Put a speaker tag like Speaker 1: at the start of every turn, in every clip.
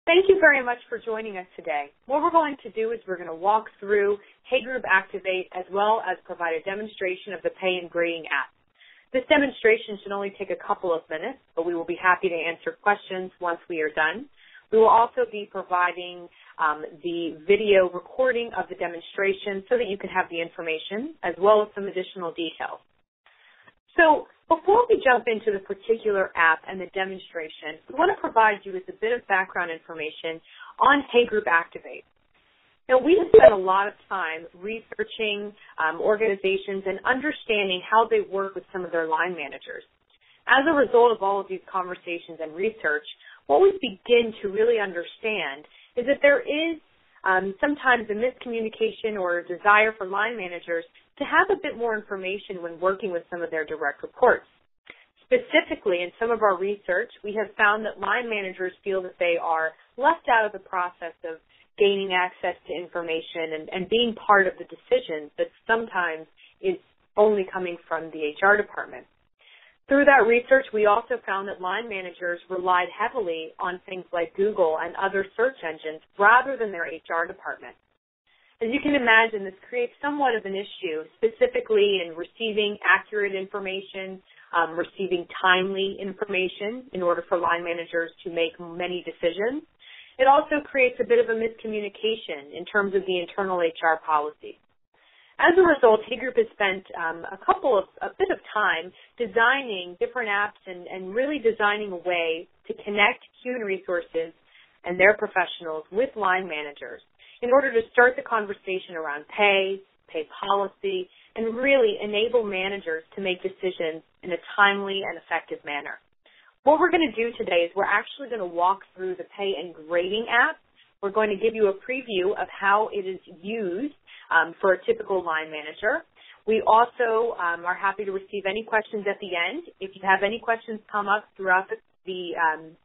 Speaker 1: Thank you very much for joining us today. What we're going to do is we're going to walk through HeyGroup Activate as well as provide a demonstration of the Pay and Grading app. This demonstration should only take a couple of minutes, but we will be happy to answer questions once we are done. We will also be providing the video recording of the demonstration so that you can have the information as well as some additional details. So before we jump into the particular app and the demonstration, we want to provide you with a bit of background information on HeyGroup Activate. Now, we have spent a lot of time researching organizations and understanding how they work with some of their line managers. As a result of all of these conversations and research, what we begin to really understand is that there is sometimes a miscommunication or a desire for line managers to have a bit more information when working with some of their direct reports. Specifically, in some of our research, we have found that line managers feel that they are left out of the process of gaining access to information and being part of the decisions that sometimes is only coming from the HR department. Through that research, we also found that line managers relied heavily on things like Google and other search engines rather than their HR department. As you can imagine, this creates somewhat of an issue, specifically in receiving accurate information, receiving timely information in order for line managers to make many decisions. It also creates a bit of a miscommunication in terms of the internal HR policy. As a result, HeyGroup has spent a bit of time designing different apps and really designing a way to connect human resources and their professionals with line managers in order to start the conversation around pay policy, and really enable managers to make decisions in a timely and effective manner. What we're going to do today is we're actually going to walk through the Pay and Grading app. We're going to give you a preview of how it is used for a typical line manager. We also are happy to receive any questions at the end. If you have any questions come up throughout the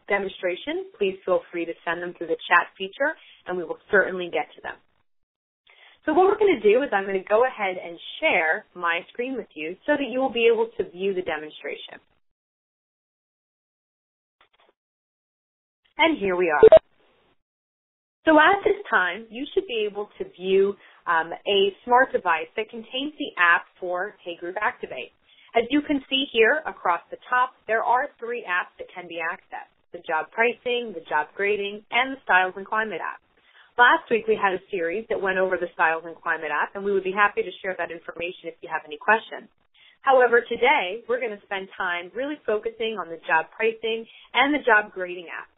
Speaker 1: demonstration, please feel free to send them through the chat feature, and we will certainly get to them. So what we're going to do is I'm going to go ahead and share my screen with you so that you will be able to view the demonstration. And here we are. So at this time, you should be able to view a smart device that contains the app for HeyGroup Activate. As you can see here across the top, there are 3 apps that can be accessed: the job pricing, the job grading, and the Styles and Climate app. Last week we had a series that went over the Styles and Climate app, and we would be happy to share that information if you have any questions. However, today we're going to spend time really focusing on the job pricing and the job grading app.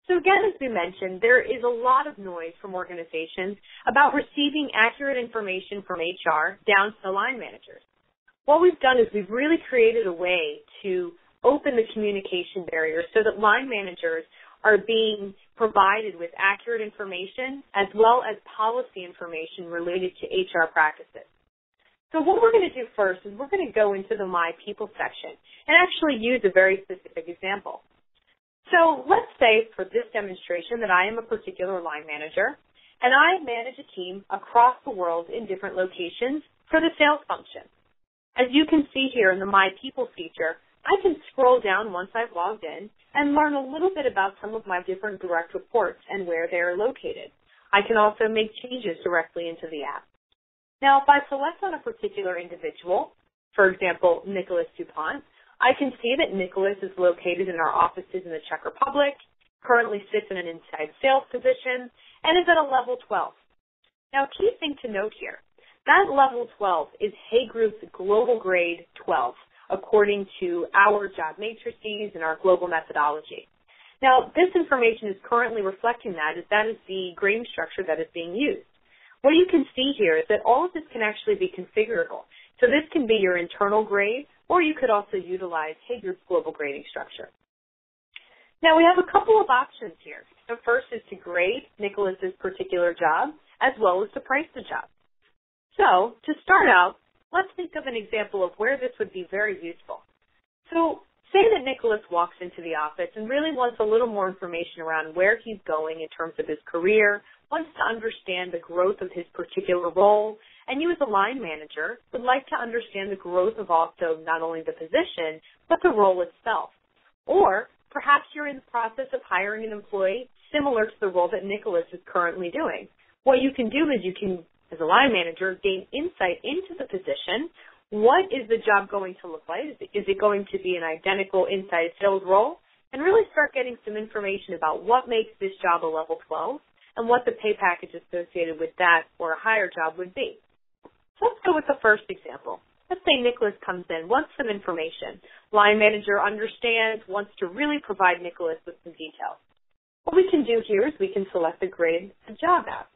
Speaker 1: So again, as we mentioned, there is a lot of noise from organizations about receiving accurate information from HR down to the line managers. What we've done is we've really created a way to open the communication barrier so that line managers are being provided with accurate information as well as policy information related to HR practices. So what we're going to do first is we're going to go into the My People section and actually use a very specific example. So let's say for this demonstration that I am a particular line manager and I manage a team across the world in different locations for the sales function. As you can see here in the My People feature, I can scroll down once I've logged in and learn a little bit about some of my different direct reports and where they are located. I can also make changes directly into the app. Now, if I select on a particular individual, for example, Nicholas DuPont, I can see that Nicholas is located in our offices in the Czech Republic, currently sits in an inside sales position, and is at a level 12. Now, key thing to note here, that level 12 is HeyGroup's Global Grade 12, according to our job matrices and our global methodology. Now, this information is currently reflecting that is the grading structure that is being used. What you can see here is that all of this can actually be configurable. So this can be your internal grade, or you could also utilize HeyGroup's global grading structure. Now, we have a couple of options here. The first is to grade Nicholas's particular job, as well as to price the job. So, to start out, let's think of an example of where this would be very useful. So, say that Nicholas walks into the office and really wants a little more information around where he's going in terms of his career, wants to understand the growth of his particular role, and you as a line manager would like to understand the growth of also not only the position, but the role itself. Or perhaps you're in the process of hiring an employee similar to the role that Nicholas is currently doing. What you can do is you can, as a line manager, gain insight into the position. What is the job going to look like? Is it going to be an identical inside sales role? And really start getting some information about what makes this job a level 12 and what the pay package associated with that or a higher job would be. So let's go with the first example. Let's say Nicholas comes in, wants some information. Line manager understands, wants to really provide Nicholas with some details. What we can do here is we can select the grade the job at.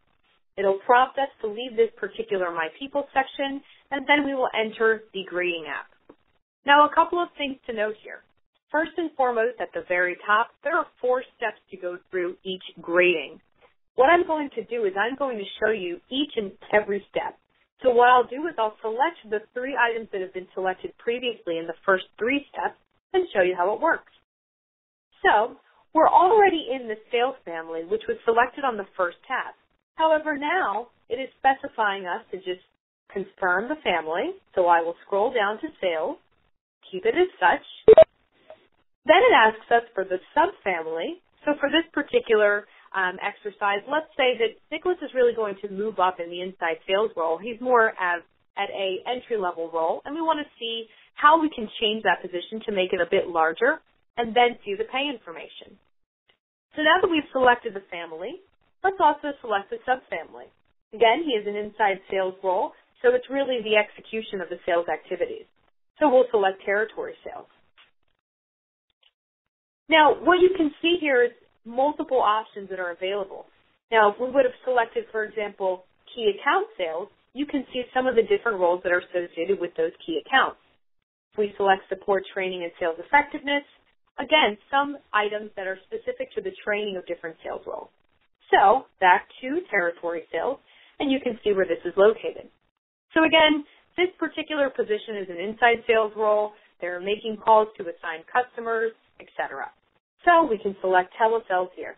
Speaker 1: It'll prompt us to leave this particular My People section, and then we will enter the grading app. Now, a couple of things to note here. First and foremost, at the very top, there are 4 steps to go through each grading. What I'm going to do is I'm going to show you each and every step. So what I'll do is I'll select the 3 items that have been selected previously in the first 3 steps and show you how it works. So we're already in the sales family, which was selected on the first tab. However, now it is specifying us to just confirm the family. So I will scroll down to sales, keep it as such. Then it asks us for the subfamily. So for this particular exercise, let's say that Nicholas is really going to move up in the inside sales role. He's more at a entry-level role, and we want to see how we can change that position to make it a bit larger and then see the pay information. So now that we've selected the family, let's also select the subfamily. Again, he is an inside sales role, so it's really the execution of the sales activities. So we'll select territory sales. Now, what you can see here is multiple options that are available. Now, if we would have selected, for example, key account sales, you can see some of the different roles that are associated with those key accounts. If we select support training and sales effectiveness, again, some items that are specific to the training of different sales roles. So, back to territory sales, and you can see where this is located. So again, this particular position is an inside sales role. They're making calls to assigned customers, etc. So we can select telesales here.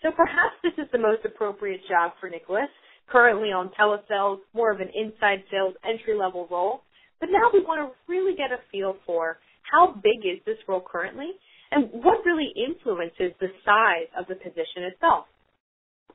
Speaker 1: So perhaps this is the most appropriate job for Nicholas, currently on telesales, more of an inside sales entry-level role. But now we want to really get a feel for how big is this role currently and what really influences the size of the position itself.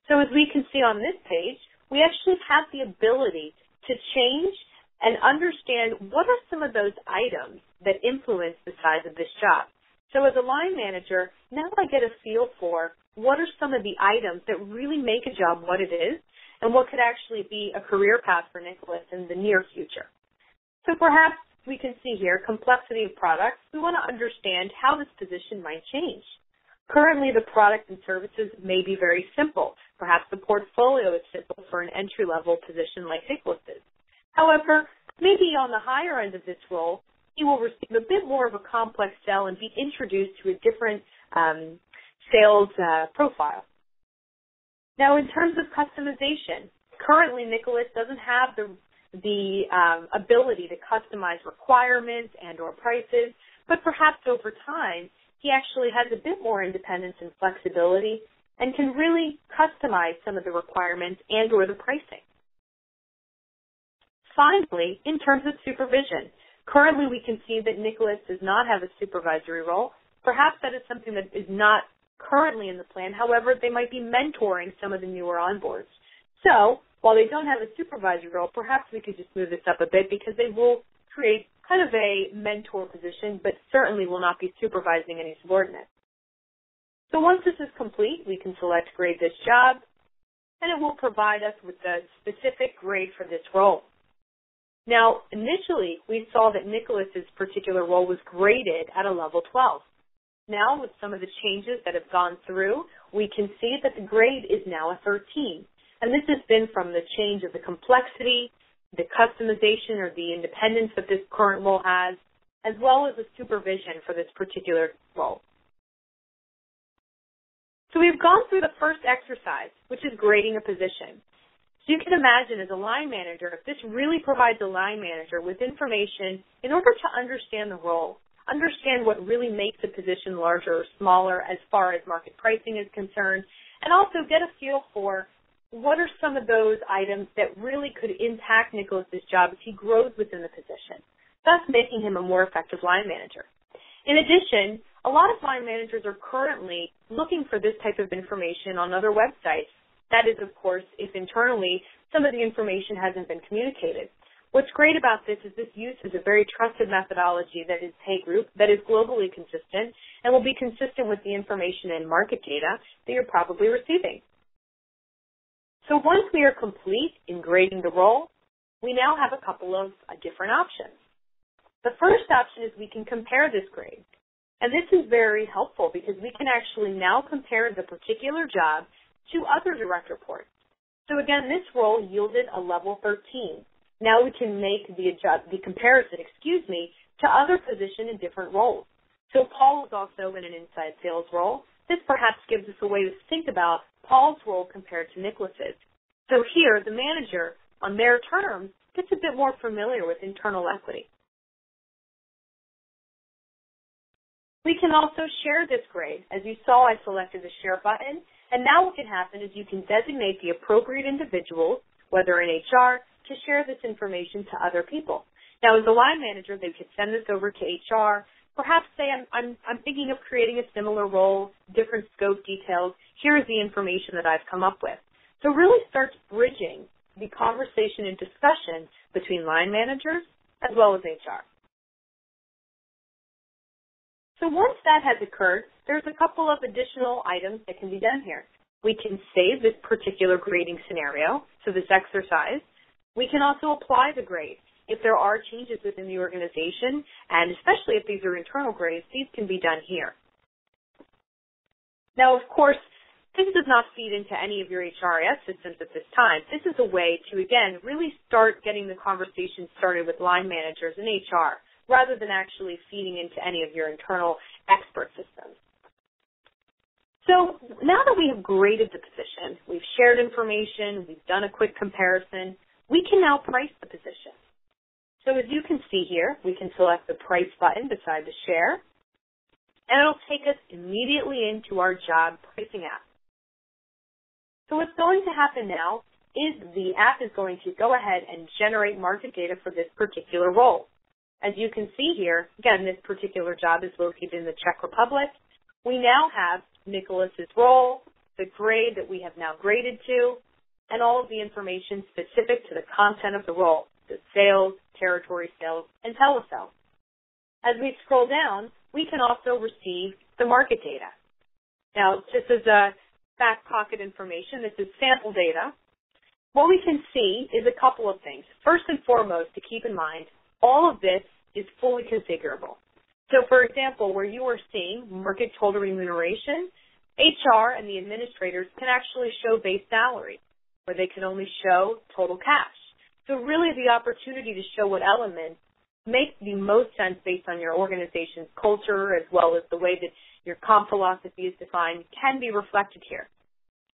Speaker 1: So as we can see on this page, we actually have the ability to change and understand what are some of those items that influence the size of this job. So as a line manager, now I get a feel for what are some of the items that really make a job what it is and what could actually be a career path for Nicholas in the near future. So perhaps we can see here complexity of products. We want to understand how this position might change. Currently, the products and services may be very simple. Perhaps the portfolio is simple for an entry-level position like Nicholas is. However, maybe on the higher end of this role, he will receive a bit more of a complex sell and be introduced to a different sales profile. Now, in terms of customization, currently Nicholas doesn't have the ability to customize requirements and or prices, but perhaps over time, he actually has a bit more independence and flexibility and can really customize some of the requirements and or the pricing. Finally, in terms of supervision, currently we can see that Nicholas does not have a supervisory role. Perhaps that is something that is not currently in the plan. However, they might be mentoring some of the newer onboards. So, while they don't have a supervisory role, perhaps we could just move this up a bit because they will create kind of a mentor position, but certainly will not be supervising any subordinates. So once this is complete, we can select grade this job, and it will provide us with the specific grade for this role. Now, initially, we saw that Nicholas's particular role was graded at a level 12. Now, with some of the changes that have gone through, we can see that the grade is now a 13. And this has been from the change of the complexity, the customization or the independence that this current role has, as well as the supervision for this particular role. So we've gone through the first exercise, which is grading a position. So you can imagine as a line manager, if this really provides a line manager with information in order to understand the role, understand what really makes a position larger or smaller as far as market pricing is concerned, and also get a feel for what are some of those items that really could impact Nicholas's job as he grows within the position, thus making him a more effective line manager. In addition, A lot of line managers are currently looking for this type of information on other websites. That is, of course, if internally some of the information hasn't been communicated. What's great about this is this uses a very trusted methodology that is PayGroup, that is globally consistent, and will be consistent with the information and market data that you're probably receiving. So once we are complete in grading the role, we now have a couple of different options. The first option is we can compare this grade. And this is very helpful because we can actually now compare the particular job to other direct reports. So again, this role yielded a level 13. Now we can make the comparison, to other positions in different roles. So Paul is also in an inside sales role. This perhaps gives us a way to think about Paul's role compared to Nicholas's. So here, the manager, on their terms, gets a bit more familiar with internal equity. We can also share this grade. As you saw, I selected the share button, and now what can happen is you can designate the appropriate individuals, whether in HR, to share this information to other people. Now, as a line manager, they could send this over to HR, perhaps say, I'm thinking of creating a similar role, different scope details. Here is the information that I've come up with. So really starts bridging the conversation and discussion between line managers as well as HR. So once that has occurred, there's a couple of additional items that can be done here. We can save this particular grading scenario, so this exercise. We can also apply the grade. If there are changes within the organization, and especially if these are internal grades, these can be done here. Now, of course, this does not feed into any of your HRIS systems at this time. This is a way to, again, really start getting the conversation started with line managers and HR, rather than actually feeding into any of your internal expert systems. So now that we have graded the position, we've shared information, we've done a quick comparison, we can now price the position. So as you can see here, we can select the price button beside the share, and it'll take us immediately into our job pricing app. So what's going to happen now is the app is going to go ahead and generate market data for this particular role. As you can see here, again, this particular job is located in the Czech Republic. We now have Nicholas's role, the grade that we have now graded to, and all of the information specific to the content of the role, the sales, territory sales, and telesales. As we scroll down, we can also receive the market data. Now, just as a back pocket information, this is sample data. What we can see is a couple of things. First and foremost, to keep in mind, all of this is fully configurable. So, for example, where you are seeing market total remuneration, HR and the administrators can actually show base salary, where they can only show total cash. So really the opportunity to show what elements make the most sense based on your organization's culture as well as the way that your comp philosophy is defined can be reflected here.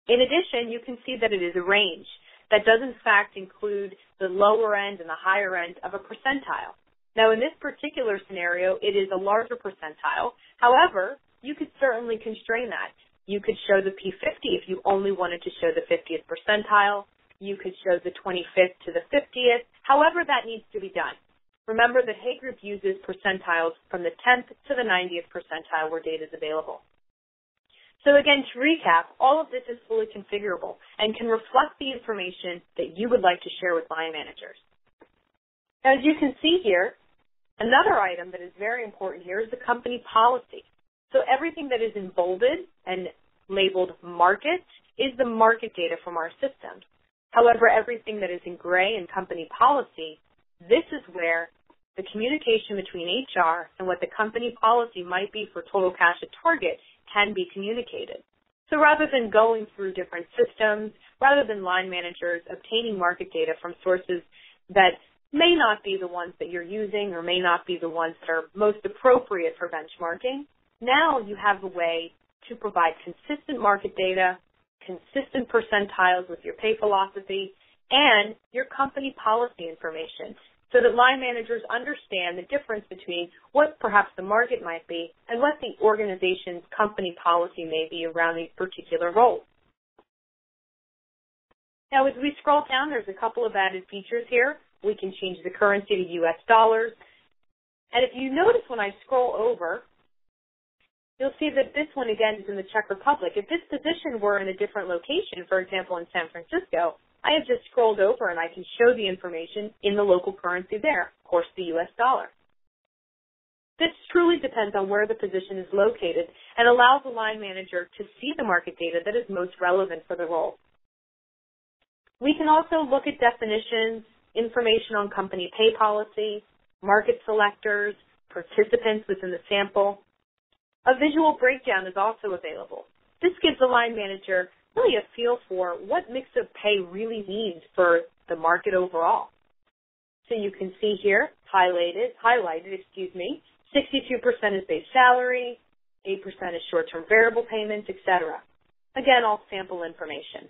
Speaker 1: In addition, you can see that it is a range that does in fact include the lower end and the higher end of a percentile. Now in this particular scenario, it is a larger percentile. However, you could certainly constrain that. You could show the P50 if you only wanted to show the 50th percentile. You could show the 25th to the 50th. However that needs to be done. Remember that PayGroup uses percentiles from the 10th to the 90th percentile where data is available. So again, to recap, all of this is fully configurable and can reflect the information that you would like to share with line managers. Now, as you can see here, another item that is very important here is the company policy. So everything that is in bolded and labeled market is the market data from our system. However, everything that is in gray and company policy, this is where the communication between HR and what the company policy might be for total cash at target can be communicated. So rather than going through different systems, rather than line managers obtaining market data from sources that may not be the ones that you're using or may not be the ones that are most appropriate for benchmarking, now you have a way to provide consistent market data, consistent percentiles with your pay philosophy, and your company policy information so that line managers understand the difference between what perhaps the market might be and what the organization's company policy may be around these particular roles. Now, as we scroll down, there's a couple of added features here. We can change the currency to U.S. dollars. And if you notice when I scroll over, you'll see that this one, again, is in the Czech Republic. If this position were in a different location, for example, in San Francisco, I have just scrolled over and I can show the information in the local currency there, of course, the U.S. dollar. This truly depends on where the position is located and allows the line manager to see the market data that is most relevant for the role. We can also look at definitions, information on company pay policy, market selectors, participants within the sample. A visual breakdown is also available. This gives the line manager really a feel for what mix of pay really means for the market overall. So you can see here, highlighted, 62% is base salary, 8% is short-term variable payments, etc. Again, all sample information.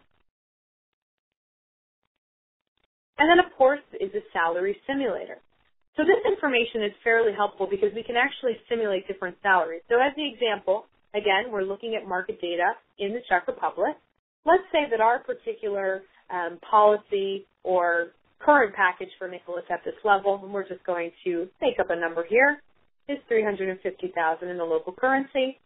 Speaker 1: And then, of course, is the salary simulator. So this information is fairly helpful because we can actually simulate different salaries. So as the example, again, we're looking at market data in the Czech Republic. Let's say that our particular policy or current package for Nicholas at this level, and we're just going to make up a number here, is $350,000 in the local currency.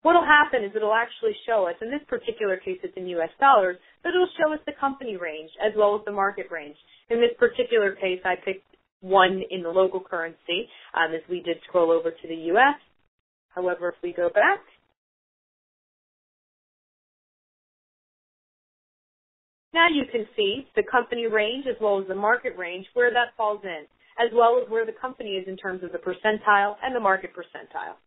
Speaker 1: What will happen is it will actually show us, in this particular case it's in U.S. dollars, but it will show us the company range as well as the market range. In this particular case, I picked one in the local currency as we did scroll over to the U.S. However, if we go back, now you can see the company range as well as the market range, where that falls in, as well as where the company is in terms of the percentile and the market percentile.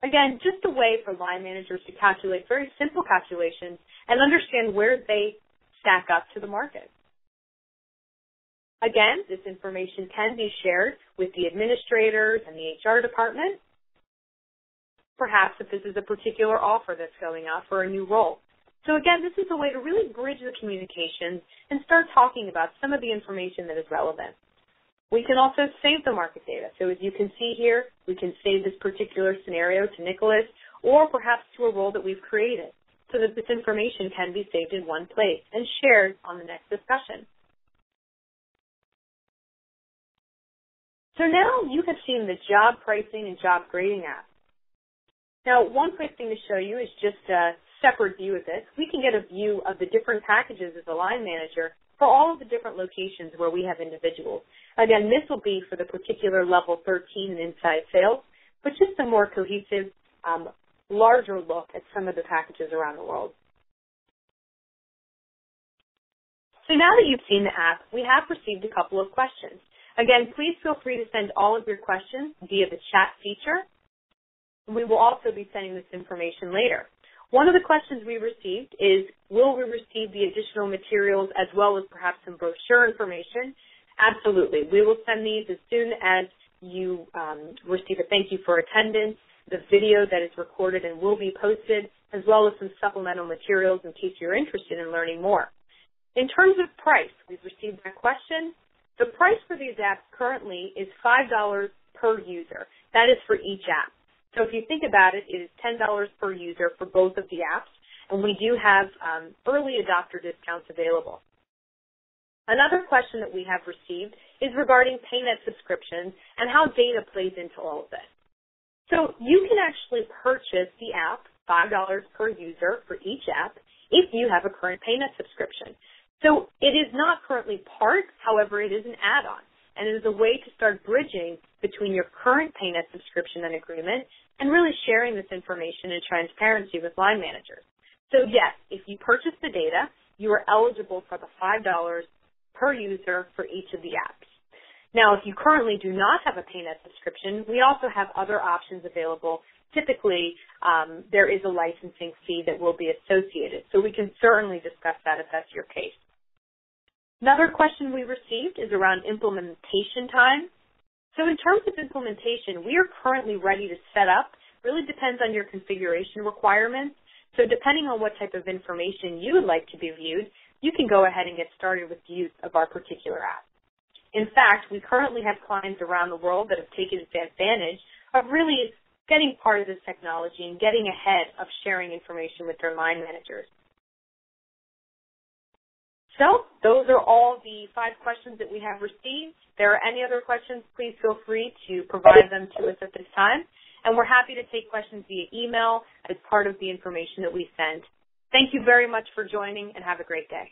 Speaker 1: Again, just a way for line managers to calculate very simple calculations and understand where they stack up to the market. Again, this information can be shared with the administrators and the HR department, perhaps if this is a particular offer that's going out for a new role. So again, this is a way to really bridge the communications and start talking about some of the information that is relevant. We can also save the market data. So as you can see here, we can save this particular scenario to Nicholas or perhaps to a role that we've created so that this information can be saved in one place and shared on the next discussion. So now you have seen the job pricing and job grading app. Now, one quick thing to show you is just a separate view of this. We can get a view of the different packages as a line manager for all of the different locations where we have individuals. Again, this will be for the particular level 13 in inside sales, but just a more cohesive, larger look at some of the packages around the world. So now that you've seen the app, we have received a couple of questions. Again, please feel free to send all of your questions via the chat feature. We will also be sending this information later. One of the questions we received is, will we receive the additional materials as well as perhaps some brochure information? Absolutely. We will send these as soon as you receive a thank you for attendance, the video that is recorded and will be posted, as well as some supplemental materials in case you're interested in learning more. In terms of price, we've received that question. The price for these apps currently is $5 per user. That is for each app. So if you think about it, it is $10 per user for both of the apps, and we do have early adopter discounts available. Another question that we have received is regarding PayNet subscriptions and how data plays into all of this. So you can actually purchase the app, $5 per user for each app, if you have a current PayNet subscription. So it is not currently part, however, it is an add-on, and it is a way to start bridging between your current PayNet subscription and agreement and really sharing this information and transparency with line managers. So yes, if you purchase the data, you are eligible for the $5 per user for each of the apps. Now, if you currently do not have a PayNet subscription, we also have other options available. Typically, there is a licensing fee that will be associated, so we can certainly discuss that if that's your case. Another question we received is around implementation time. So in terms of implementation, we are currently ready to set up. Really depends on your configuration requirements. So depending on what type of information you would like to be viewed, you can go ahead and get started with use of our particular app. In fact, we currently have clients around the world that have taken advantage of really getting part of this technology and getting ahead of sharing information with their line managers. So those are all the 5 questions that we have received. If there are any other questions, please feel free to provide them to us at this time. And we're happy to take questions via email as part of the information that we send. Thank you very much for joining, and have a great day.